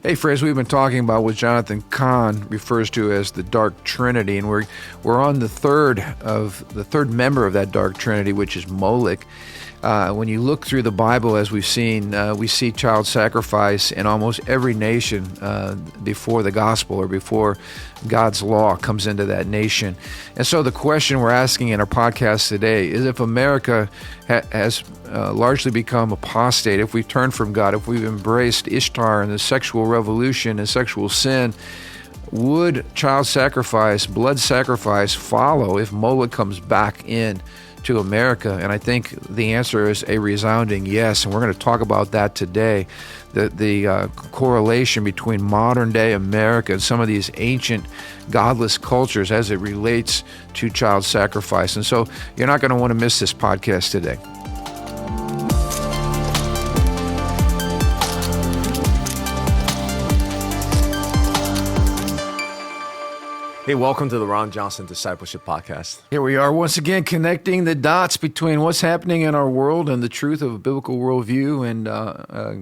Hey, friends, we've been talking about what Jonathan Cahn refers to as the Dark Trinity, and we're on the third member of that Dark Trinity, which is Molech. When you look through the Bible, as we've seen, we see child sacrifice in almost every nation before the gospel or before God's law comes into that nation. And so the question we're asking in our podcast today is if America has largely become apostate, if we've turned from God, if we've embraced Ishtar and the sexual revolution and sexual sin, would child sacrifice, blood sacrifice follow if Molech comes back in to America? And I think the answer is a resounding yes, and we're going to talk about that today, the correlation between modern-day America and some of these ancient godless cultures as it relates to child sacrifice. And so you're not going to want to miss this podcast today. Hey, welcome to the Ron Johnson Discipleship Podcast. Here we are once again connecting the dots between what's happening in our world and the truth of a biblical worldview. And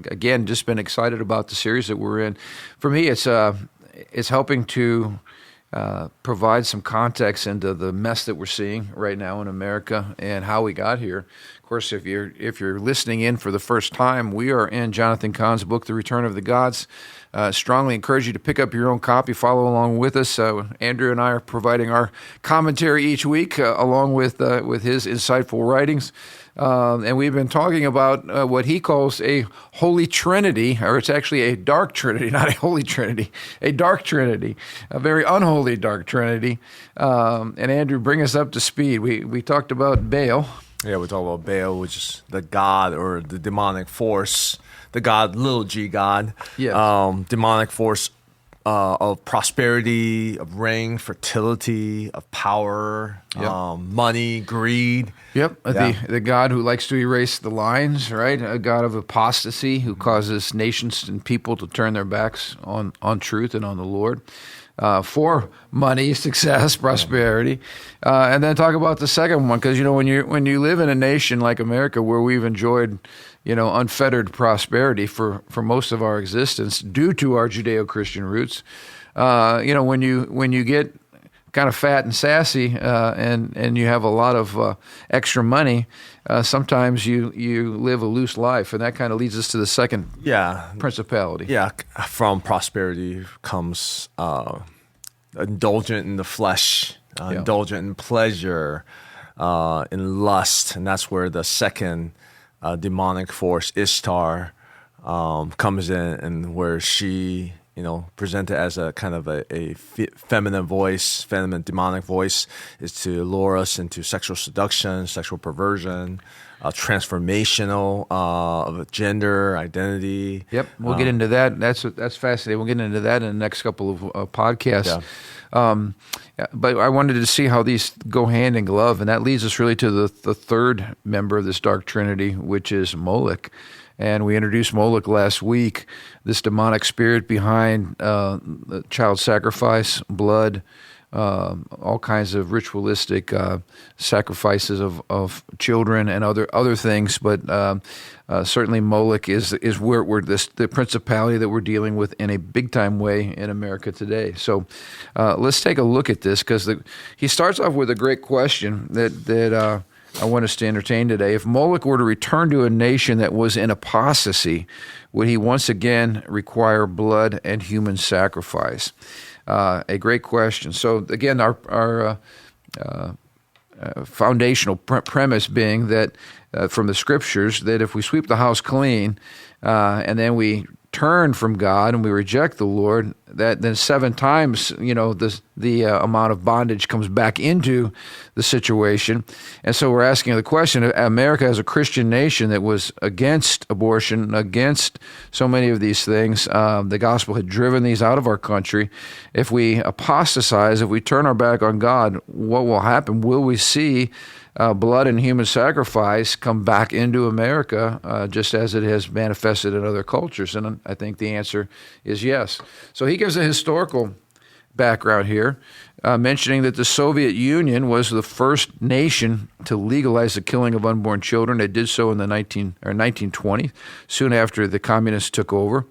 again, just been excited about the series that we're in. For me, it's helping to provide some context into the mess that we're seeing right now in America and how we got here. Of course, if you're listening in for the first time, we are in Jonathan Cahn's book, The Return of the Gods. Strongly encourage you to pick up your own copy, follow along with us. Andrew and I are providing our commentary each week along with his insightful writings. And we've been talking about what he calls a holy trinity, or it's actually a dark trinity, not a holy trinity, a dark trinity, a very unholy dark trinity. And Andrew, bring us up to speed. We talked about Baal. Yeah, we talk about Baal, which is the god or the demonic force, the god, little g god, yes. Demonic force of prosperity, of reign, fertility, of power, money, greed. Yep, yeah. The God who likes to erase the lines, right? A God of apostasy who causes nations and people to turn their backs on truth and on the Lord. For money, success, prosperity, and then talk about the second one, because when you live in a nation like America where we've enjoyed unfettered prosperity for most of our existence due to our Judeo-Christian roots, when you get kind of fat and sassy and you have a lot of extra money, sometimes you live a loose life, and that kind of leads us to the second principality. Yeah, from prosperity comes indulgent in the flesh, indulgent in pleasure, in lust, and that's where the second demonic force, Ishtar, comes in, and where she presented as a kind of a feminine voice, feminine demonic voice, is to lure us into sexual seduction, sexual perversion, transformational of gender identity. Yep, we'll get into that. That's fascinating. We'll get into that in the next couple of podcasts. Yeah. But I wanted to see how these go hand in glove, and that leads us really to the third member of this dark trinity, which is Molech. And we introduced Molech last week, this demonic spirit behind child sacrifice, blood, all kinds of ritualistic sacrifices of children and other things. But certainly Molech is where the principality that we're dealing with in a big time way in America today. So let's take a look at this, because he starts off with a great question that I want us to entertain today. If Molech were to return to a nation that was in apostasy, would he once again require blood and human sacrifice? A great question. So again, our foundational premise being that from the scriptures, that if we sweep the house clean and then we turn from God and we reject the Lord, that then 7 times, the amount of bondage comes back into the situation. And so we're asking the question, America as a Christian nation that was against abortion, against so many of these things, the gospel had driven these out of our country. If we apostatize, if we turn our back on God, what will happen? Will we see blood and human sacrifice come back into America, just as it has manifested in other cultures? And I think the answer is yes. So he gives a historical background here. mentioning that the Soviet Union was the first nation to legalize the killing of unborn children. They did so in the 1920s, soon after the communists took over.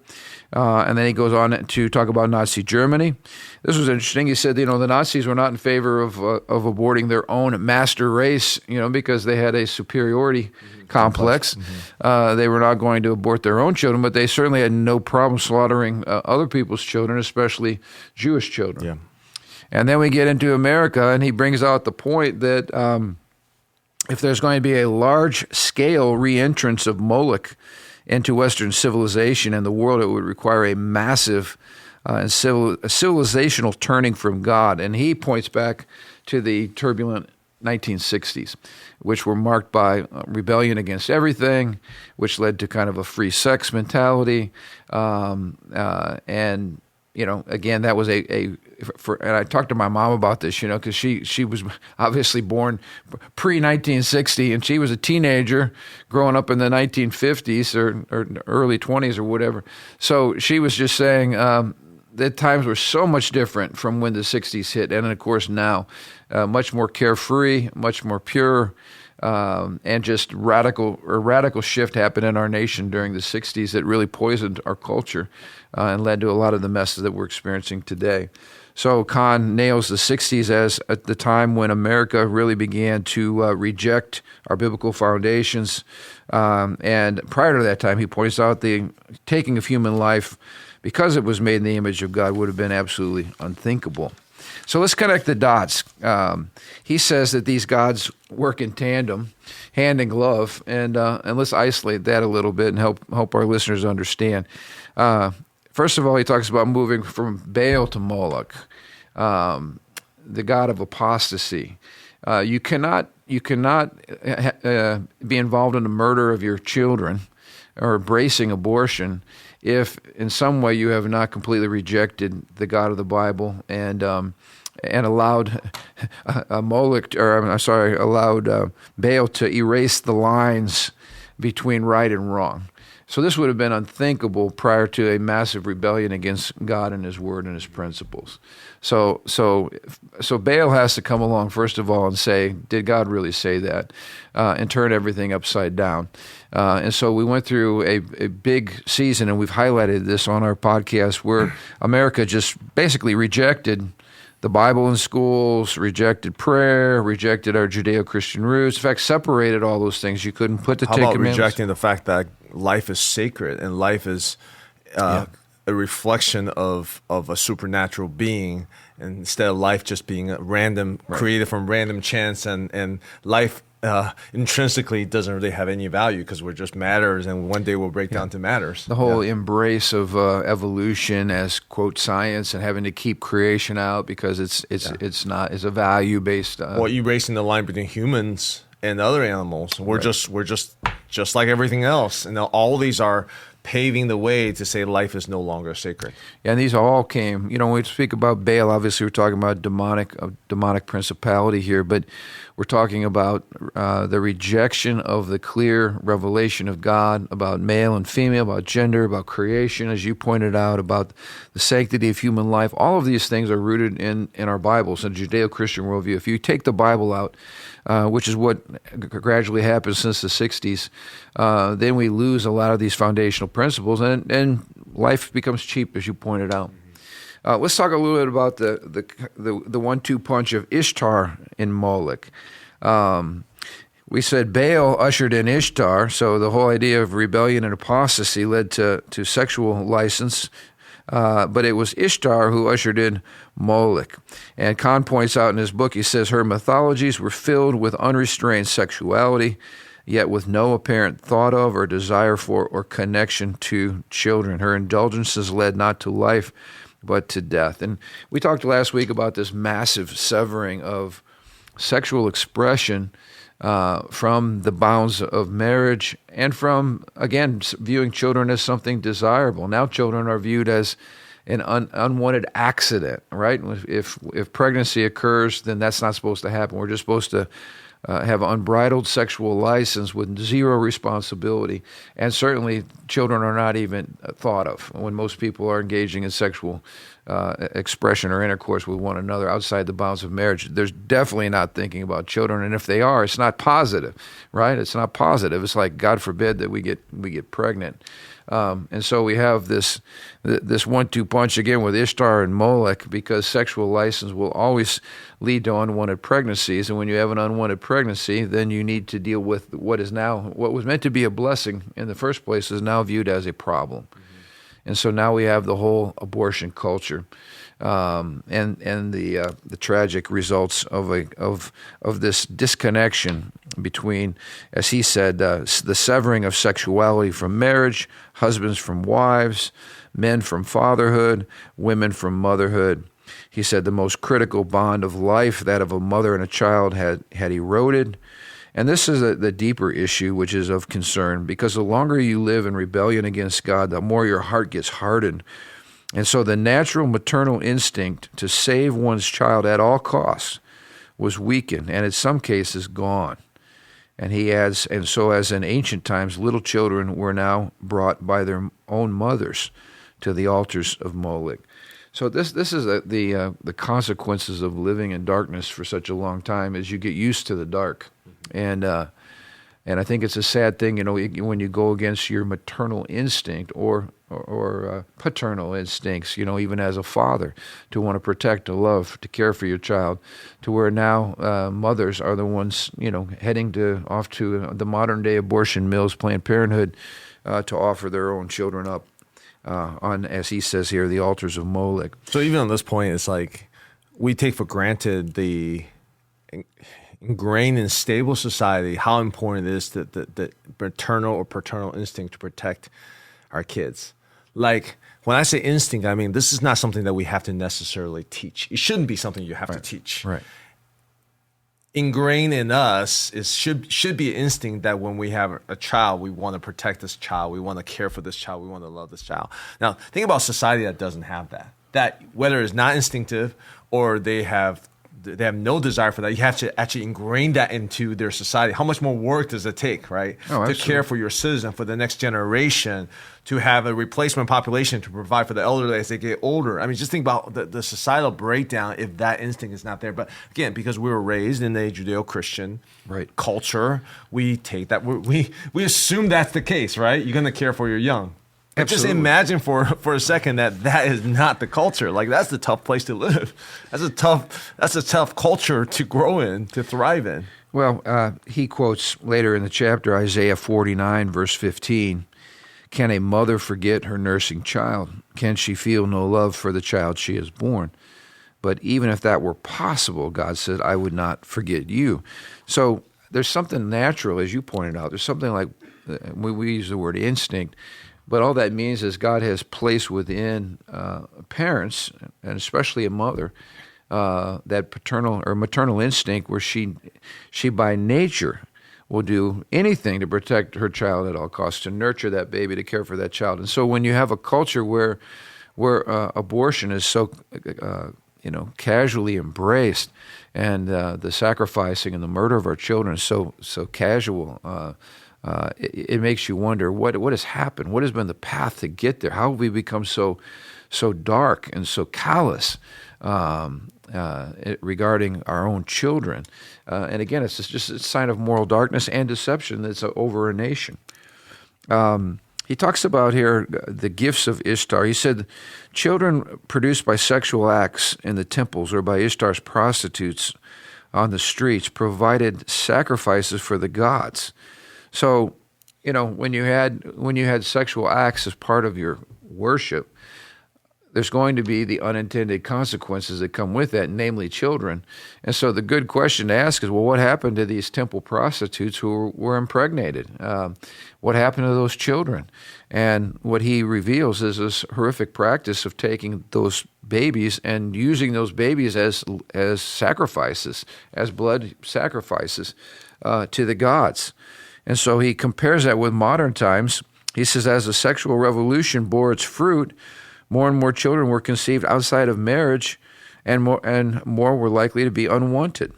And then he goes on to talk about Nazi Germany. This was interesting. He said, the Nazis were not in favor of aborting their own master race, because they had a superiority complex. They were not going to abort their own children, but they certainly had no problem slaughtering other people's children, especially Jewish children. Yeah. And then we get into America, and he brings out the point that if there's going to be a large-scale re-entrance of Molech into Western civilization and the world, it would require a massive civilizational turning from God. And he points back to the turbulent 1960s, which were marked by rebellion against everything, which led to kind of a free sex mentality. And, again, that was and I talked to my mom about this, because she was obviously born pre-1960, and she was a teenager growing up in the 1950s or early 20s or whatever. So she was just saying that times were so much different from when the 60s hit, and of course now, much more carefree, much more pure, and just radical shift happened in our nation during the 60s that really poisoned our culture and led to a lot of the messes that we're experiencing today. So Kahn nails the 60s as at the time when America really began to reject our biblical foundations. And prior to that time, he points out the taking of human life, because it was made in the image of God, would have been absolutely unthinkable. So let's connect the dots. He says that these gods work in tandem, hand in glove, and let's isolate that a little bit and help our listeners understand. First of all, he talks about moving from Baal to Molech, the god of apostasy. You cannot be involved in the murder of your children or embracing abortion if in some way you have not completely rejected the God of the Bible and allowed allowed Baal to erase the lines between right and wrong. So this would have been unthinkable prior to a massive rebellion against God and His Word and His principles. So Baal has to come along first of all and say, did God really say that? And turn everything upside down. And so we went through a big season, and we've highlighted this on our podcast, where America just basically rejected the Bible in schools, rejected prayer, rejected our Judeo-Christian roots. In fact, separated all those things. You couldn't put the Ten Commandments. How about rejecting the fact that life is sacred and life is a reflection of a supernatural being, and instead of life just being a random, created from random chance, and life intrinsically doesn't really have any value because we're just matters, and one day we'll break down to matters. The whole embrace of evolution as quote science, and having to keep creation out because it's a value based. Well, erasing the line between humans and other animals. We're just like everything else, and all these are paving the way to say life is no longer sacred. Yeah, and these all came, when we speak about Baal, obviously we're talking about demonic principality here, but we're talking about the rejection of the clear revelation of God about male and female, about gender, about creation, as you pointed out, about the sanctity of human life. All of these things are rooted in our Bibles, in Judeo-Christian worldview. If you take the Bible out, which is what gradually happened since the 60s, then we lose a lot of these foundational principles, and life becomes cheap, as you pointed out. Let's talk a little bit about the 1-2 punch of Ishtar in Molech. We said Baal ushered in Ishtar, so the whole idea of rebellion and apostasy led to sexual license. But it was Ishtar who ushered in Molech. And Kahn points out in his book, he says, her mythologies were filled with unrestrained sexuality, yet with no apparent thought of or desire for or connection to children. Her indulgences led not to life, but to death. And we talked last week about this massive severing of sexual expression from the bounds of marriage, and from, again, viewing children as something desirable. Now children are viewed as an unwanted accident, right? If pregnancy occurs, then that's not supposed to happen. We're just supposed to have unbridled sexual license with zero responsibility, and certainly children are not even thought of when most people are engaging in sexual expression or intercourse with one another outside the bounds of marriage. There's definitely not thinking about children, and if they are, it's not positive, right? It's not positive. It's like, God forbid that we get pregnant. And so we have this 1-2 punch again with Ishtar and Molech, because sexual license will always lead to unwanted pregnancies. And when you have an unwanted pregnancy, then you need to deal with what was meant to be a blessing in the first place is now viewed as a problem. Mm-hmm. And so now we have the whole abortion culture, and the tragic results of this disconnection between, as he said, the severing of sexuality from marriage, husbands from wives, men from fatherhood, women from motherhood. He said the most critical bond of life, that of a mother and a child, had eroded. And this is the deeper issue, which is of concern, because the longer you live in rebellion against God, the more your heart gets hardened. And so the natural maternal instinct to save one's child at all costs was weakened, and in some cases gone. And he adds, and so as in ancient times, little children were now brought by their own mothers to the altars of Molech. So this is the consequences of living in darkness for such a long time, is you get used to the dark. And I think it's a sad thing, when you go against your maternal instinct or paternal instincts, even as a father, to want to protect, to love, to care for your child, to where now mothers are the ones, heading off to the modern day abortion mills, Planned Parenthood, to offer their own children up on, as he says here, the altars of Molech. So even on this point, it's like we take for granted the ingrained in stable society how important it is that the maternal or paternal instinct to protect our kids. Like, when I say instinct, I mean this is not something that we have to necessarily teach. It shouldn't be something you have to teach. Right. Ingrained in us should be an instinct that when we have a child, we want to protect this child, we want to care for this child, we want to love this child. Now, think about society that doesn't have that. That whether it's not instinctive or they have no desire for that. You have to actually ingrain that into their society. How much more work does it take, right? To care for your citizen, for the next generation, to have a replacement population to provide for the elderly as they get older. I mean, just think about the societal breakdown if that instinct is not there. But again, because we were raised in a Judeo-Christian culture, we take that, we assume that's the case, right? You're going to care for your young. Absolutely. Just imagine for a second that is not the culture. Like, that's the tough place to live. That's a tough culture to grow in, to thrive in. Well, he quotes later in the chapter Isaiah 49, verse 15. Can a mother forget her nursing child? Can she feel no love for the child she has born? But even if that were possible, God said, I would not forget you. So there's something natural, as you pointed out. There's something like, we use the word instinct, but all that means is God has placed within parents, and especially a mother, that paternal or maternal instinct where she by nature will do anything to protect her child at all costs, to nurture that baby, to care for that child. And so when you have a culture where abortion is so casually embraced, and the sacrificing and the murder of our children is so casual, it makes you wonder what has happened. What has been the path to get there? How have we become so dark and so callous regarding our own children? And again, it's just a sign of moral darkness and deception that's over a nation. He talks about here the gifts of Ishtar. He said, children produced by sexual acts in the temples or by Ishtar's prostitutes on the streets provided sacrifices for the gods. So, when you had sexual acts as part of your worship, there's going to be the unintended consequences that come with that, namely children. And so the good question to ask is, well, what happened to these temple prostitutes who were impregnated? What happened to those children? And what he reveals is this horrific practice of taking those babies and using those babies as sacrifices, as blood sacrifices to the gods. And so he compares that with modern times. He says, as the sexual revolution bore its fruit, more and more children were conceived outside of marriage, and more were likely to be unwanted.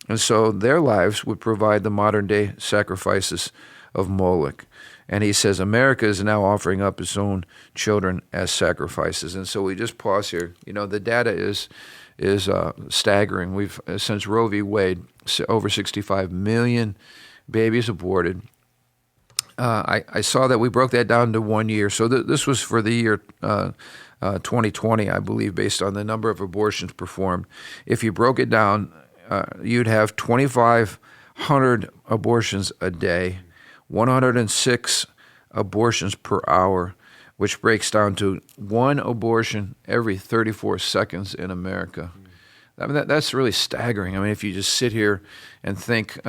And so their lives would provide the modern-day sacrifices of Molech. And he says America is now offering up its own children as sacrifices. And so we just pause here. The data is staggering. We've, since Roe v. Wade, over 65 million babies aborted. I saw that we broke that down to 1 year. So this was for the year 2020, I believe, based on the number of abortions performed. If you broke it down, you'd have 2,500 abortions a day, 106 abortions per hour, which breaks down to one abortion every 34 seconds in America. I mean, that's really staggering. I mean, if you just sit here and think,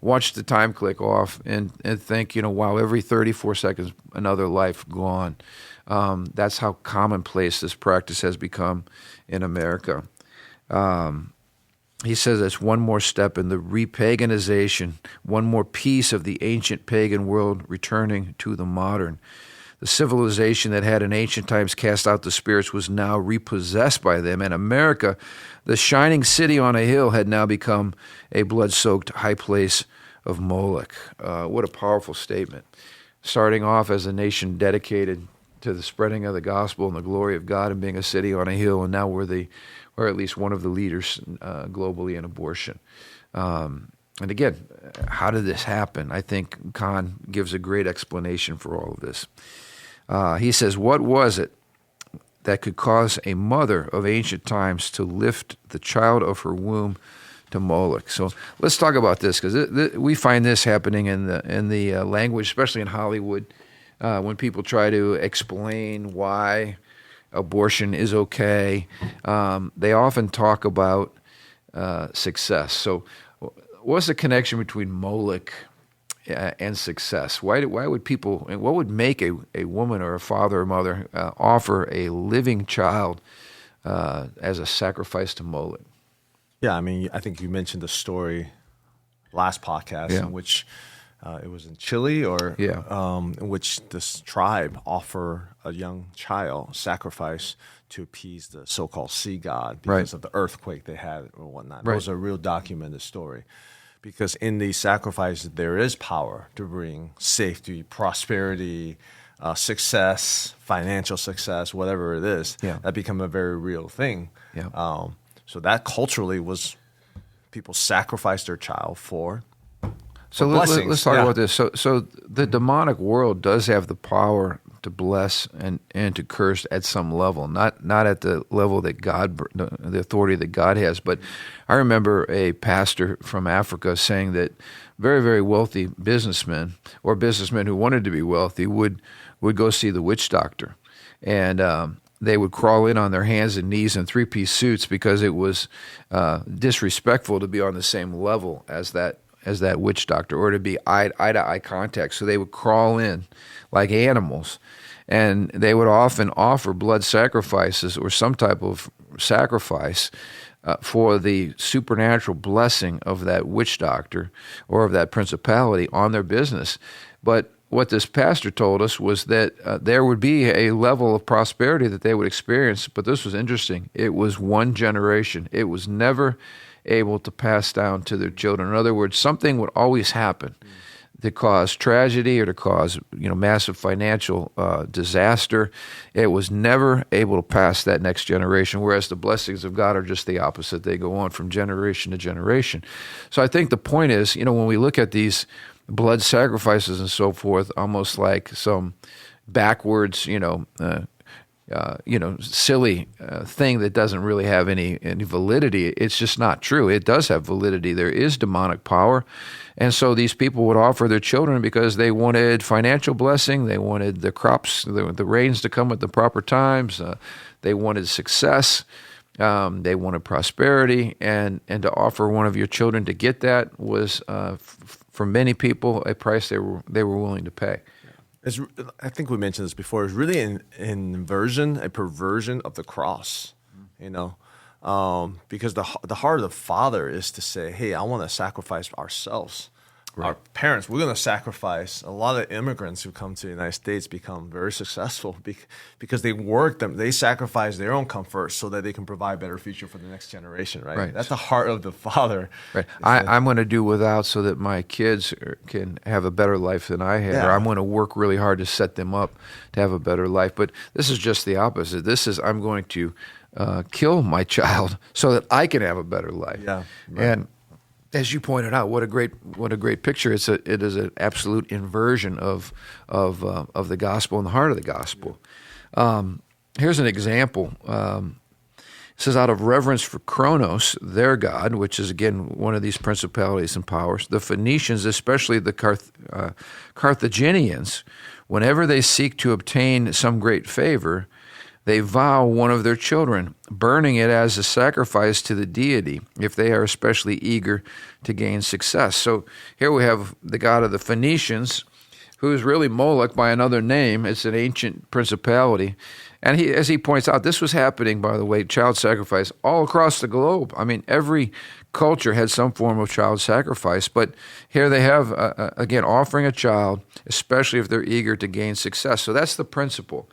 watch the time click off and think, wow, every 34 seconds, another life gone. That's how commonplace this practice has become in America. He says it's one more step in the repaganization, one more piece of the ancient pagan world returning to the modern. The civilization that had in ancient times cast out the spirits was now repossessed by them, and America, the shining city on a hill, had now become a blood-soaked high place of Molech. What a powerful statement. Starting off as a nation dedicated to the spreading of the gospel and the glory of God and being a city on a hill, and now we're at least one of the leaders globally in abortion. And again, how did this happen? I think Kahn gives a great explanation for all of this. He says, what was it that could cause a mother of ancient times to lift the child of her womb to Molech? So let's talk about this, because we find this happening in the language, especially in Hollywood, when people try to explain why abortion is okay. They often talk about success. So what's the connection between Molech and success? Why would people, and what would make a woman or a father or mother offer a living child as a sacrifice to Molech? Yeah, I mean, I think you mentioned the story last podcast in which it was in Chile, in which this tribe offer a young child sacrifice to appease the so-called sea god because of the earthquake they had or whatnot. Right. It was a real documented story. Because in these sacrifices, there is power to bring safety, prosperity, success, financial success, whatever it is. Yeah. That become a very real thing. Yeah. So that culturally was people sacrificed their child for blessings. Let's talk about this. So the demonic world does have the power to bless and to curse at some level, not at the level that God, the authority that God has. But I remember a pastor from Africa saying that very, very wealthy businessmen or businessmen who wanted to be wealthy would go see the witch doctor, and they would crawl in on their hands and knees in three-piece suits because it was disrespectful to be on the same level as that witch doctor, or to be eye-to-eye contact. So they would crawl in like animals, and they would often offer blood sacrifices or some type of sacrifice for the supernatural blessing of that witch doctor or of that principality on their business. But what this pastor told us was that there would be a level of prosperity that they would experience, but this was interesting. It was one generation. It was never able to pass down to their children. In other words, something would always happen to cause tragedy or to cause massive financial disaster. It was never able to pass that next generation, whereas the blessings of God are just the opposite. They go on from generation to generation. So I think the point is, when we look at these blood sacrifices and so forth, almost like some backwards, silly thing that doesn't really have any validity. It's just not true. It does have validity. There is demonic power. And so these people would offer their children because they wanted financial blessing. They wanted the crops, the rains to come at the proper times. They wanted success. They wanted prosperity. And to offer one of your children to get that was, for many people, a price they were willing to pay. I think we mentioned this before. It's really an inversion, a perversion of the cross, because the heart of the Father is to say, hey, I want to sacrifice ourselves our parents, we're going to sacrifice. A lot of immigrants who come to the United States become very successful because they sacrifice their own comfort so that they can provide a better future for the next generation, right? That's the heart of the father. Right. I'm going to do without so that my kids can have a better life than I had, or I'm going to work really hard to set them up to have a better life. But this is just the opposite. This is, I'm going to kill my child so that I can have a better life. Yeah. Right. And as you pointed out, what a great picture! It is an absolute inversion of the gospel and the heart of the gospel. Here's an example. It says, out of reverence for Kronos, their god, which is again one of these principalities and powers, the Phoenicians, especially the Carthaginians, whenever they seek to obtain some great favor, they vow one of their children, burning it as a sacrifice to the deity if they are especially eager to gain success. So here we have the god of the Phoenicians, who is really Molech by another name. It's an ancient principality. And as he points out, this was happening, by the way, child sacrifice, all across the globe. I mean, every culture had some form of child sacrifice. But here they have, again, offering a child, especially if they're eager to gain success. So that's the principle.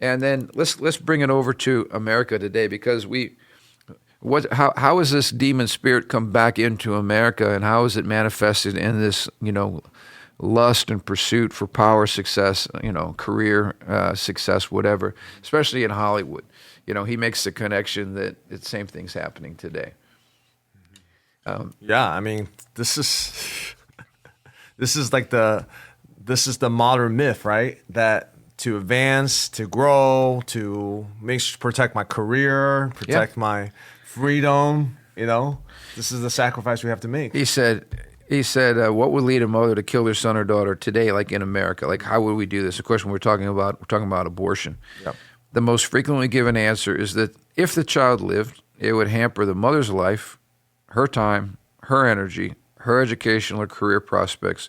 And then let's bring it over to America today, because how has this demon spirit come back into America, and how is it manifested in this, lust and pursuit for power, success, career success, whatever, especially in Hollywood. He makes the connection that the same thing's happening today. I mean, this is the modern myth, right? That to advance, to grow, to protect my career, protect my freedom, this is the sacrifice we have to make. He said, what would lead a mother to kill their son or daughter today, like in America? Like, how would we do this? Of course, when we're talking about abortion. Yep. The most frequently given answer is that if the child lived, it would hamper the mother's life, her time, her energy, her educational or career prospects,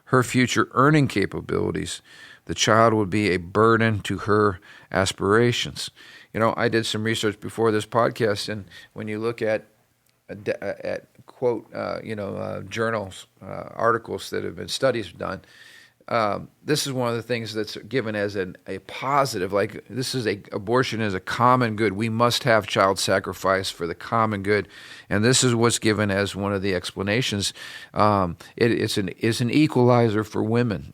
her future earning capabilities. The child would be a burden to her aspirations. I did some research before this podcast, and when you look at quote, journals, articles that have been studies done, this is one of the things that's given as a positive. Like, abortion is a common good. We must have child sacrifice for the common good, and this is what's given as one of the explanations. It's an equalizer for women,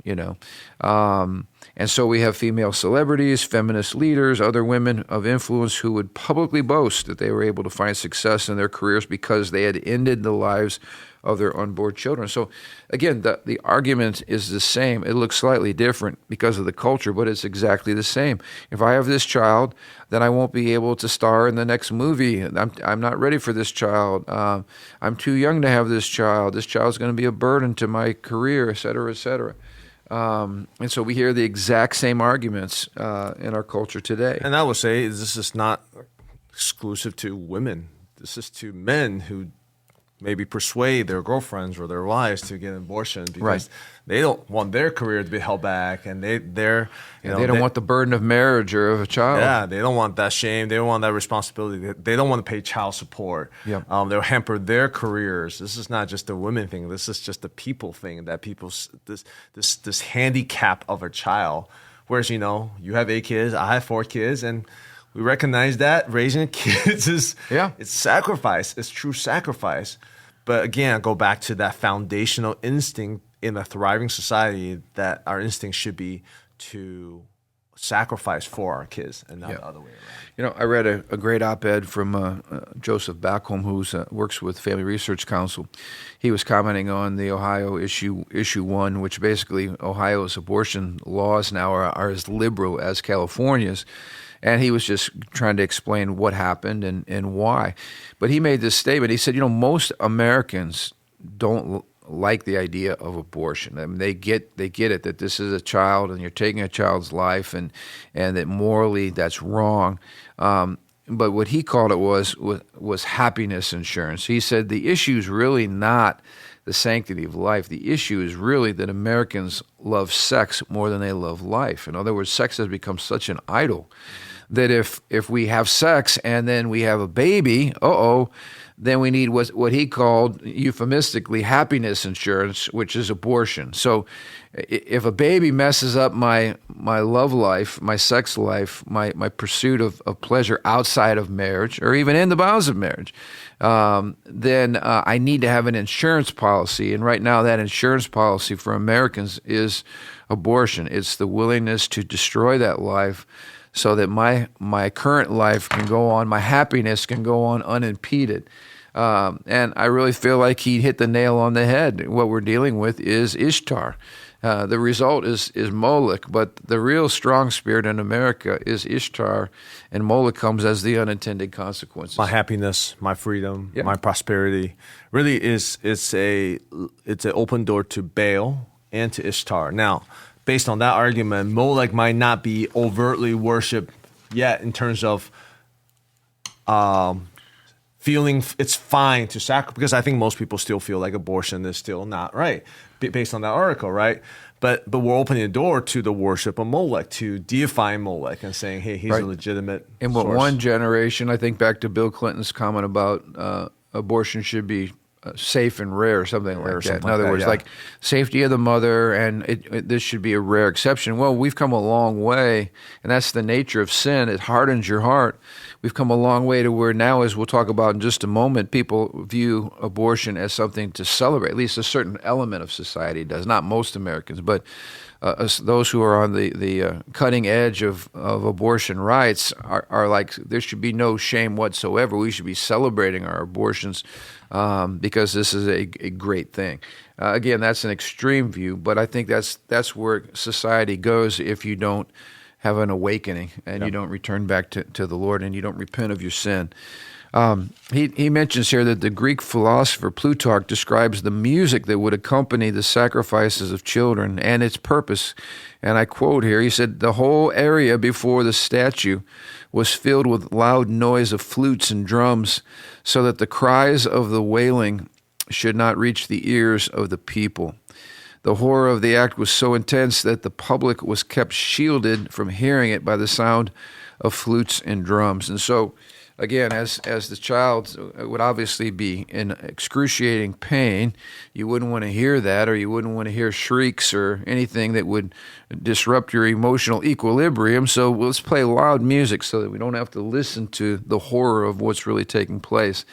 and so we have female celebrities, feminist leaders, other women of influence who would publicly boast that they were able to find success in their careers because they had ended the lives of their unborn children. So again, the argument is the same. It looks slightly different because of the culture, but it's exactly the same. If I have this child, then I won't be able to star in the next movie. I'm not ready for this child. I'm too young to have this child. This child's going to be a burden to my career, et cetera, et cetera. And so we hear the exact same arguments in our culture today. And I would say this is not exclusive to women. This is to men who maybe persuade their girlfriends or their wives to get an abortion because they don't want their career to be held back, and they don't want the burden of marriage or of a child. Yeah, they don't want that shame. They don't want that responsibility. They don't want to pay child support. Yep. They'll hamper their careers. This is not just a women thing. This is just a people thing. That this handicap of a child. Whereas you have 8 kids, I have 4 kids, and we recognize that raising kids it's sacrifice. It's true sacrifice. But again, I go back to that foundational instinct in a thriving society that our instinct should be to sacrifice for our kids and not the other way around. I read a great op-ed from Joseph Backholm, who works with Family Research Council. He was commenting on the Ohio issue 1, which basically Ohio's abortion laws now are as liberal as California's. And he was just trying to explain what happened and why. But he made this statement. He said, most Americans don't like the idea of abortion. I mean, they get it that this is a child and you're taking a child's life, and that morally that's wrong. But what he called it was happiness insurance. He said the issue is really not the sanctity of life. The issue is really that Americans love sex more than they love life. In other words, sex has become such an idol that if we have sex and then we have a baby, then we need what he called euphemistically happiness insurance, which is abortion. So if a baby messes up my love life, my sex life, my pursuit of pleasure outside of marriage or even in the bounds of marriage, then I need to have an insurance policy. And right now that insurance policy for Americans is abortion. It's the willingness to destroy that life so that my current life can go on, my happiness can go on unimpeded. And I really feel like he hit the nail on the head. What we're dealing with is Ishtar. The result is Molech, but the real strong spirit in America is Ishtar, and Molech comes as the unintended consequences. My happiness, my freedom, my prosperity, really it's an open door to Baal and to Ishtar. Now, based on that argument, Molech might not be overtly worshipped yet in terms of feeling it's fine to sacrifice, because I think most people still feel like abortion is still not right, based on that article, right? But we're opening the door to the worship of Molech, to deifying Molech and saying, hey, he's a legitimate In source. one generation, I think back to Bill Clinton's comment about abortion should be safe and rare, something like that. In other words, like safety of the mother, and this should be a rare exception. Well, we've come a long way, and that's the nature of sin. It hardens your heart. We've come a long way to where now, as we'll talk about in just a moment, people view abortion as something to celebrate. At least a certain element of society does. Not most Americans, but those who are on the cutting edge of abortion rights are like, there should be no shame whatsoever. We should be celebrating our abortions because this is a great thing. Again, that's an extreme view, but I think that's where society goes if you don't have an awakening and you don't return back to the Lord and you don't repent of your sin. He mentions here that the Greek philosopher Plutarch describes the music that would accompany the sacrifices of children and its purpose. And I quote here, he said, "The whole area before the statue was filled with loud noise of flutes and drums, so that the cries of the wailing should not reach the ears of the people. The horror of the act was so intense that the public was kept shielded from hearing it by the sound of flutes and drums." And so, again, as the child would obviously be in excruciating pain, you wouldn't want to hear that, or you wouldn't want to hear shrieks or anything that would disrupt your emotional equilibrium. So let's play loud music so that we don't have to listen to the horror of what's really taking place.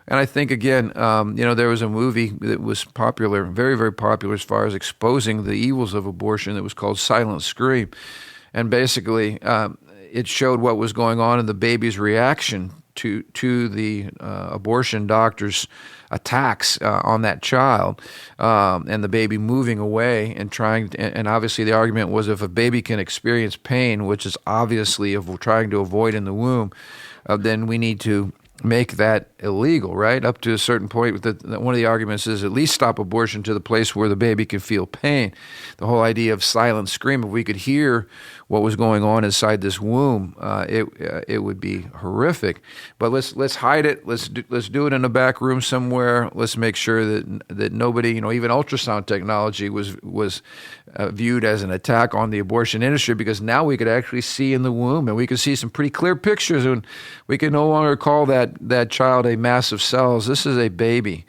And I think, again, there was a movie that was popular, very, very popular as far as exposing the evils of abortion, that was called Silent Scream. And basically, it showed what was going on in the baby's reaction to the abortion doctor's attacks on that child, and the baby moving away and and obviously the argument was, if a baby can experience pain, which is obviously if we're trying to avoid in the womb, then we need to make that illegal, right? Up to a certain point. One of the arguments is at least stop abortion to the place where the baby can feel pain. The whole idea of silent scream, if we could hear what was going on inside this womb, it would be horrific. But let's hide it. Let's do it in a back room somewhere. Let's make sure that nobody, even ultrasound technology was viewed as an attack on the abortion industry, because now we could actually see in the womb, and we could see some pretty clear pictures, and we can no longer call that child a mass of cells. This is a baby.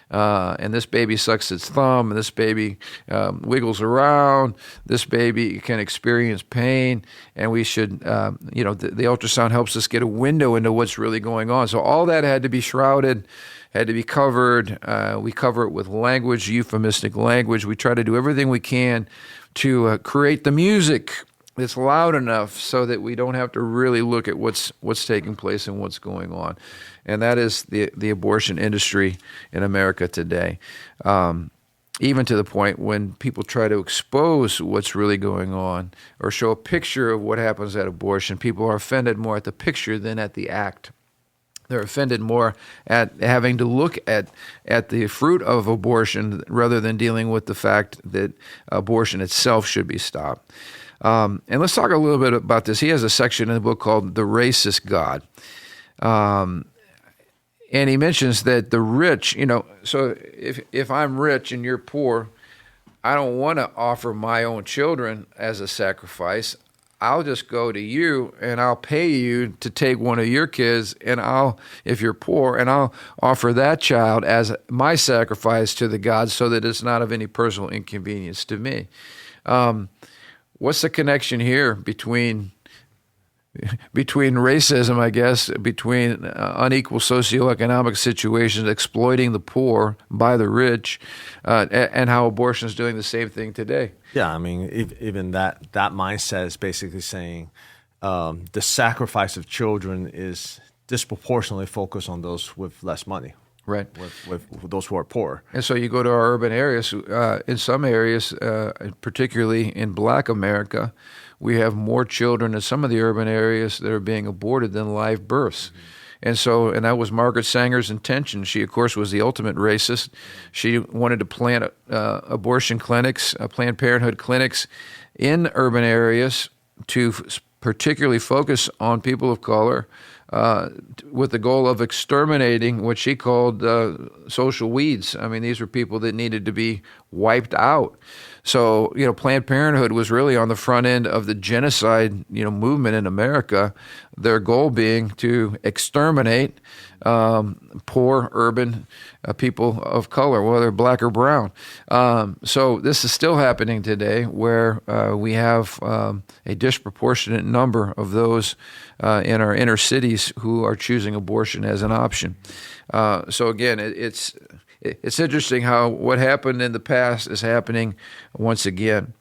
And this baby sucks its thumb, and this baby wiggles around. This baby can experience pain, and we should, the ultrasound helps us get a window into what's really going on. So all that had to be shrouded, had to be covered. We cover it with language, euphemistic language. We try to do everything we can to create the music that's loud enough so that we don't have to really look at what's taking place and what's going on. And that is the abortion industry in America today. Even to the point when people try to expose what's really going on or show a picture of what happens at abortion, people are offended more at the picture than at the act. They're offended more at having to look at the fruit of abortion rather than dealing with the fact that abortion itself should be stopped. And let's talk a little bit about this. He has a section in the book called The Racist God. And he mentions that the rich, so if I'm rich and you're poor, I don't want to offer my own children as a sacrifice. I'll just go to you and I'll pay you to take one of your kids, and if you're poor, and I'll offer that child as my sacrifice to the gods so that it's not of any personal inconvenience to me. What's the connection here between racism, I guess, between unequal socioeconomic situations, exploiting the poor by the rich, and how abortion is doing the same thing today? Yeah, I mean, even that mindset is basically saying the sacrifice of children is disproportionately focused on those with less money. Right. With those who are poor. And so you go to our urban areas, in some areas, particularly in Black America, we have more children in some of the urban areas that are being aborted than live births. Mm-hmm. And that was Margaret Sanger's intention. She, of course, was the ultimate racist. She wanted to plant abortion clinics, Planned Parenthood clinics in urban areas to particularly focus on people of color, with the goal of exterminating what she called social weeds. I mean, these were people that needed to be wiped out. So, Planned Parenthood was really on the front end of the genocide, movement in America, their goal being to exterminate poor urban people of color, whether Black or brown. So this is still happening today, where we have a disproportionate number of those in our inner cities who are choosing abortion as an option. So again, it's interesting how what happened in the past is happening once again.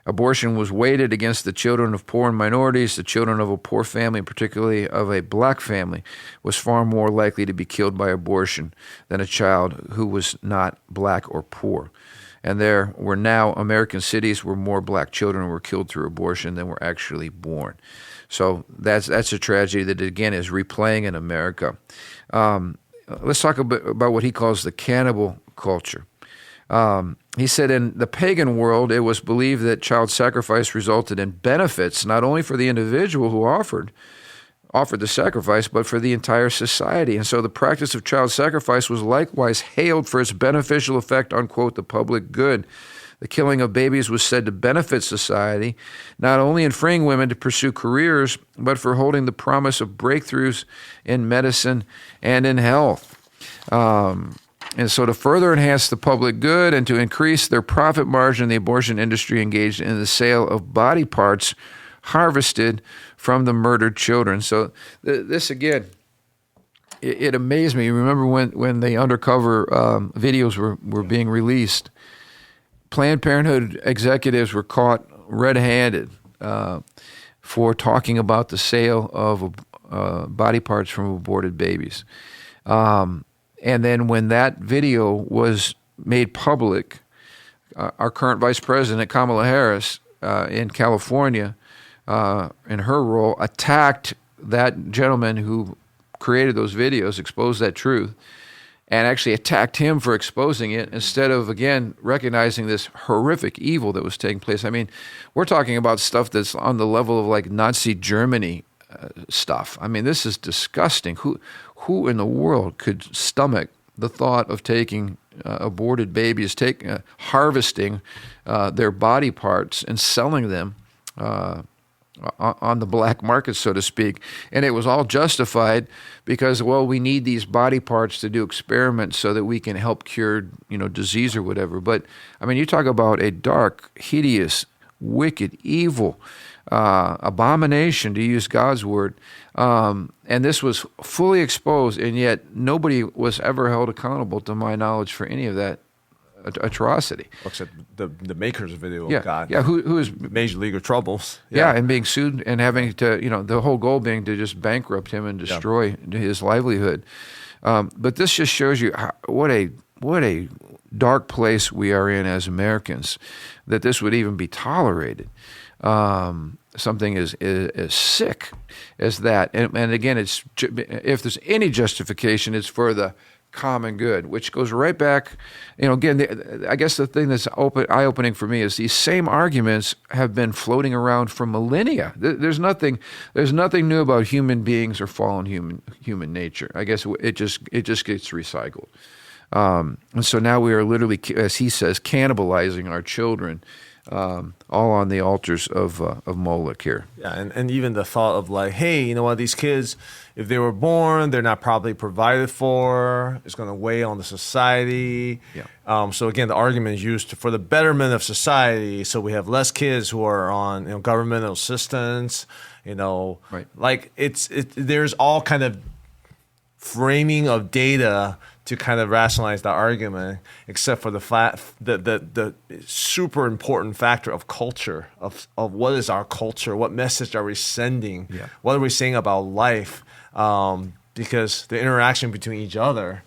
Abortion was weighted against the children of poor and minorities. The children of a poor family, particularly of a Black family, was far more likely to be killed by abortion than a child who was not Black or poor. And there were now American cities where more Black children were killed through abortion than were actually born. So that's a tragedy that, again, is replaying in America. Let's talk a bit about what he calls the cannibal culture. He said in the pagan world, it was believed that child sacrifice resulted in benefits, not only for the individual who offered the sacrifice, but for the entire society. And so the practice of child sacrifice was likewise hailed for its beneficial effect on, quote, the public good. The killing of babies was said to benefit society, not only in freeing women to pursue careers, but for holding the promise of breakthroughs in medicine and in health. And so to further enhance the public good and to increase their profit margin, the abortion industry engaged in the sale of body parts harvested from the murdered children. So this, again, it amazed me. Remember when the undercover videos were being released, Planned Parenthood executives were caught red-handed for talking about the sale of body parts from aborted babies. And then when that video was made public, our current Vice President, Kamala Harris, in California, in her role, attacked that gentleman who created those videos, exposed that truth, and actually attacked him for exposing it instead of, again, recognizing this horrific evil that was taking place. I mean, we're talking about stuff that's on the level of like Nazi Germany stuff. I mean, this is disgusting. Who in the world could stomach the thought of taking aborted babies, harvesting their body parts and selling them on the black market, so to speak? And it was all justified because, well, we need these body parts to do experiments so that we can help cure, disease or whatever. But I mean, you talk about a dark, hideous, wicked, evil abomination, to use God's word. And this was fully exposed, and yet nobody was ever held accountable, to my knowledge, for any of that atrocity. Except the makers of video, God. Yeah, who is Major League of Troubles. Yeah, and being sued and having to, the whole goal being to just bankrupt him and destroy his livelihood. But this just shows you what a dark place we are in as Americans, that this would even be tolerated. Something as sick as that. And again, if there's any justification, it's for the common good, which goes right back, again, I guess the thing that's eye-opening for me is these same arguments have been floating around for millennia. There's nothing new about human beings or fallen human nature. I guess it just gets recycled. And so now we are literally, as he says, cannibalizing our children all on the altars of Molech here. Yeah, and even the thought of like, hey, you know what, these kids, if they were born, they're not properly provided for. It's going to weigh on the society. Yeah. So again, the argument is used for the betterment of society. So we have less kids who are on governmental assistance. Right. Like there's all kind of framing of data to kind of rationalize the argument, except for the super important factor of culture, of what is our culture, what message are we sending, what are we saying about life, because the interaction between each other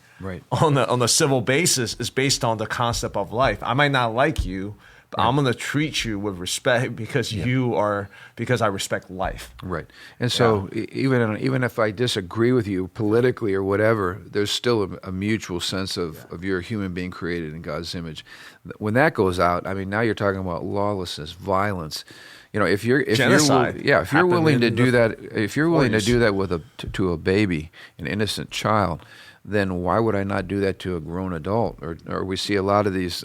on the civil basis is based on the concept of life. I might not like you, but I'm going to treat you with respect because because I respect life. Right. And so even if I disagree with you politically or whatever, there's still a mutual sense of you're a human being created in God's image. When that goes out, I mean, now you're talking about lawlessness, violence. If you're willing to do that with to a baby, an innocent child, then why would I not do that to a grown adult? Or we see a lot of these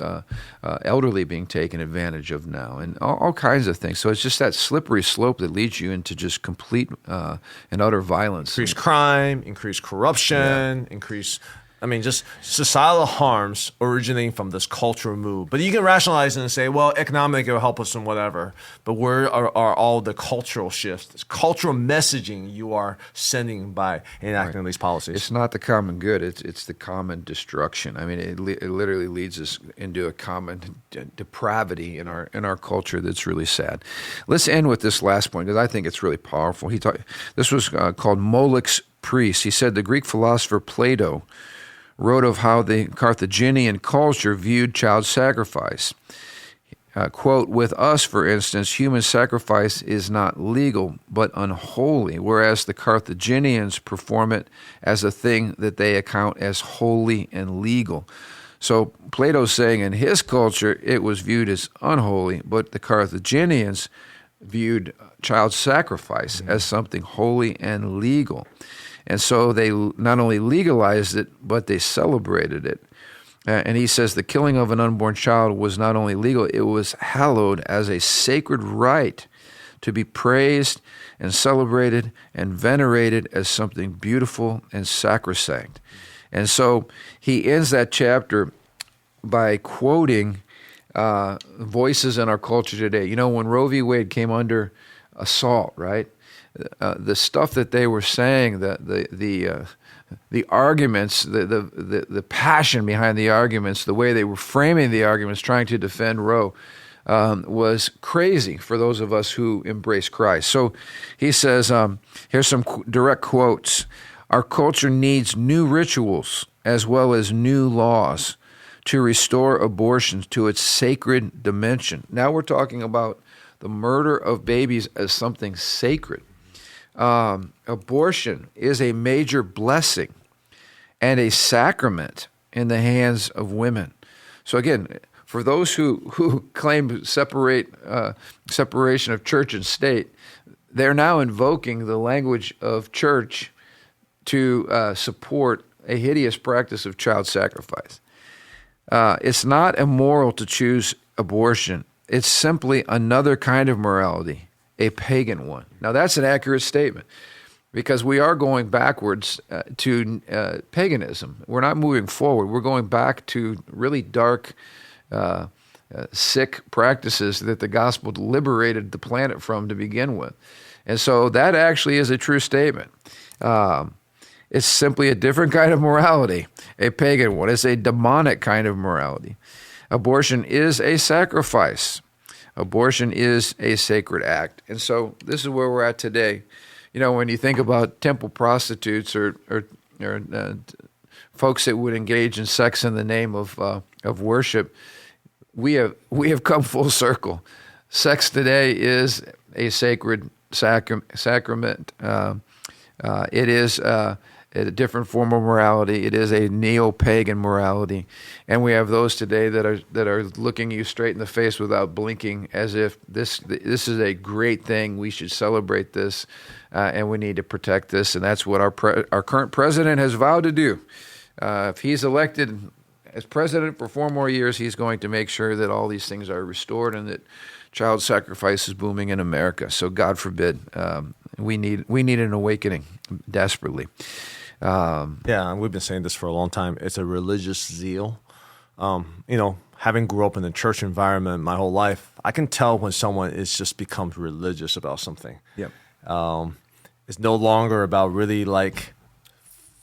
elderly being taken advantage of now, and all kinds of things. So it's just that slippery slope that leads you into just complete and utter violence. Increased crime, increased corruption, just societal harms originating from this cultural move. But you can rationalize it and say, well, economic will help us and whatever. But where are all the cultural shifts, this cultural messaging you are sending by enacting these policies? It's not the common good. It's the common destruction. I mean, it literally leads us into a common depravity in our culture that's really sad. Let's end with this last point because I think it's really powerful. This was called Molech's priest. He said the Greek philosopher Plato wrote of how the Carthaginian culture viewed child sacrifice. Quote, with us, for instance, human sacrifice is not legal, but unholy, whereas the Carthaginians perform it as a thing that they account as holy and legal. So Plato's saying in his culture, it was viewed as unholy, but the Carthaginians viewed child sacrifice as something holy and legal. And so they not only legalized it, but they celebrated it. And he says the killing of an unborn child was not only legal, it was hallowed as a sacred right to be praised and celebrated and venerated as something beautiful and sacrosanct. And so he ends that chapter by quoting voices in our culture today. When Roe v. Wade came under assault, right? The stuff that they were saying, the arguments, the passion behind the arguments, the way they were framing the arguments, trying to defend Roe, was crazy for those of us who embrace Christ. So he says, here's some direct quotes. Our culture needs new rituals as well as new laws to restore abortion to its sacred dimension. Now we're talking about the murder of babies as something sacred. Abortion is a major blessing and a sacrament in the hands of women. So again, for those who claim separation of church and state, they're now invoking the language of church to support a hideous practice of child sacrifice. It's not immoral to choose abortion. It's simply another kind of morality, a pagan one. Now, that's an accurate statement because we are going backwards to paganism. We're not moving forward. We're going back to really dark, sick practices that the gospel liberated the planet from to begin with. And so that actually is a true statement. It's simply a different kind of morality, a pagan one. It's a demonic kind of morality. Abortion is a sacrifice. Abortion is a sacred act. And so this is where we're at today. When you think about temple prostitutes or folks that would engage in sex in the name of worship, we have come full circle. Sex today is a sacred sacrament. It is a different form of morality. It is a neo-pagan morality, and we have those today that are looking you straight in the face without blinking, as if this is a great thing. We should celebrate this, and we need to protect this. And that's what our current president has vowed to do. If he's elected as president for 4 more years, he's going to make sure that all these things are restored and that child sacrifice is booming in America. So God forbid, we need an awakening desperately. Yeah, and we've been saying this for a long time. It's a religious zeal. Having grew up in the church environment my whole life, I can tell when someone is just becomes religious about something. Yep. It's no longer about really like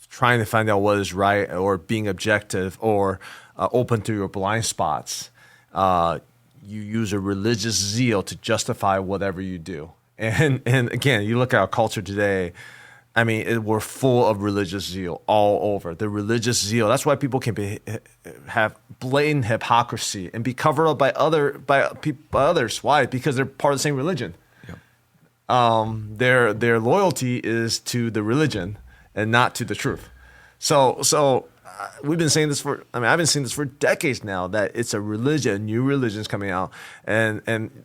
trying to find out what is right or being objective or open to your blind spots. You use a religious zeal to justify whatever you do. And again, you look at our culture today, I mean, we're full of religious zeal all over. The religious zeal, that's why people can have blatant hypocrisy and be covered up by others. Why? Because they're part of the same religion. Yep. Their loyalty is to the religion and not to the truth. So we've been saying this I've been saying this for decades now, that it's a religion, new religions coming out, and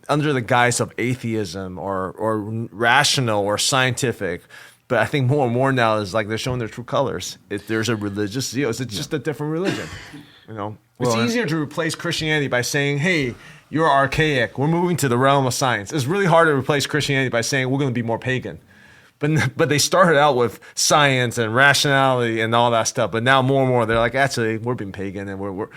under the guise of atheism or rational or scientific. But I think more and more now is like they're showing their true colors. There's a religious zeal. It's just a different religion. It's easier to replace Christianity by saying, hey, you're archaic. We're moving to the realm of science. It's really hard to replace Christianity by saying we're going to be more pagan. But they started out with science and rationality and all that stuff. But now more and more they're like, actually, we're being pagan and we're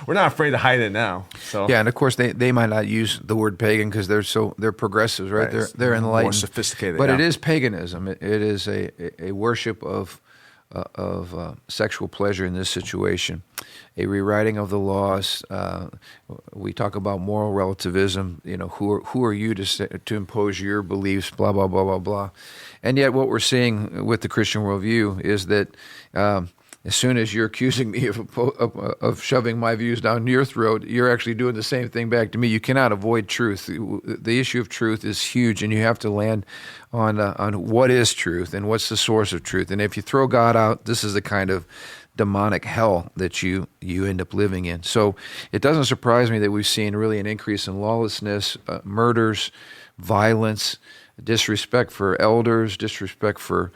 not afraid to hide it now. So yeah, and of course they might not use the word pagan because they're progressives, right? They're enlightened, more sophisticated. But it is paganism. It is a worship of sexual pleasure in this situation, a rewriting of the laws. We talk about moral relativism. Who are you to impose your beliefs? Blah blah blah blah blah. And yet, what we're seeing with the Christian worldview is that as soon as you're accusing me of shoving my views down your throat, you're actually doing the same thing back to me. You cannot avoid truth. The issue of truth is huge, and you have to land on what is truth and what's the source of truth. And if you throw God out, this is the kind of demonic hell that you end up living in. So it doesn't surprise me that we've seen really an increase in lawlessness, murders, violence, disrespect for elders, disrespect for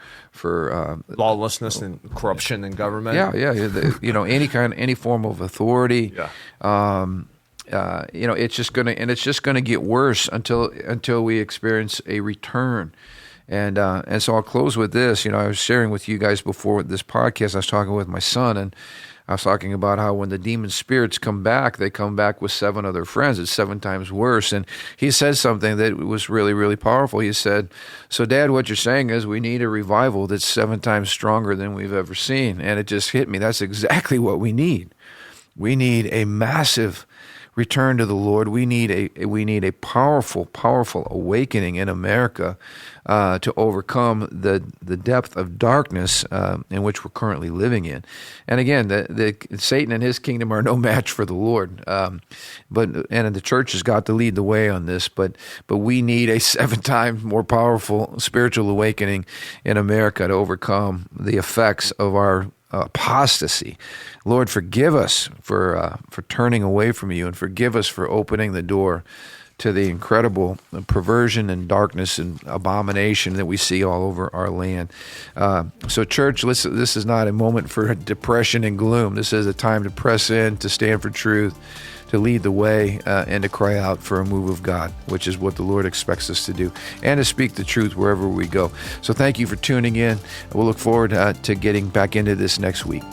lawlessness and corruption in government. Any form of authority. Yeah. It's just gonna get worse until we experience a return. And so I'll close with this. I was sharing with you guys before this podcast. I was talking with my son, and I was talking about how when the demon spirits come back, they come back with 7 other friends. It's 7 times worse. And he said something that was really, really powerful. He said, "So, Dad, what you're saying is we need a revival that's 7 times stronger than we've ever seen." And it just hit me. That's exactly what we need. We need a massive return to the Lord. We need a powerful, powerful awakening in America to overcome the depth of darkness in which we're currently living in. And again, the Satan and his kingdom are no match for the Lord. And the church has got to lead the way on this. But we need a 7 times more powerful spiritual awakening in America to overcome the effects of our apostasy. Lord, forgive us for turning away from you, and forgive us for opening the door to the incredible perversion and darkness and abomination that we see all over our land. So church, this is not a moment for depression and gloom. This is a time to press in, to stand for truth, to lead the way, and to cry out for a move of God, which is what the Lord expects us to do, and to speak the truth wherever we go. So thank you for tuning in. We'll look forward to getting back into this next week.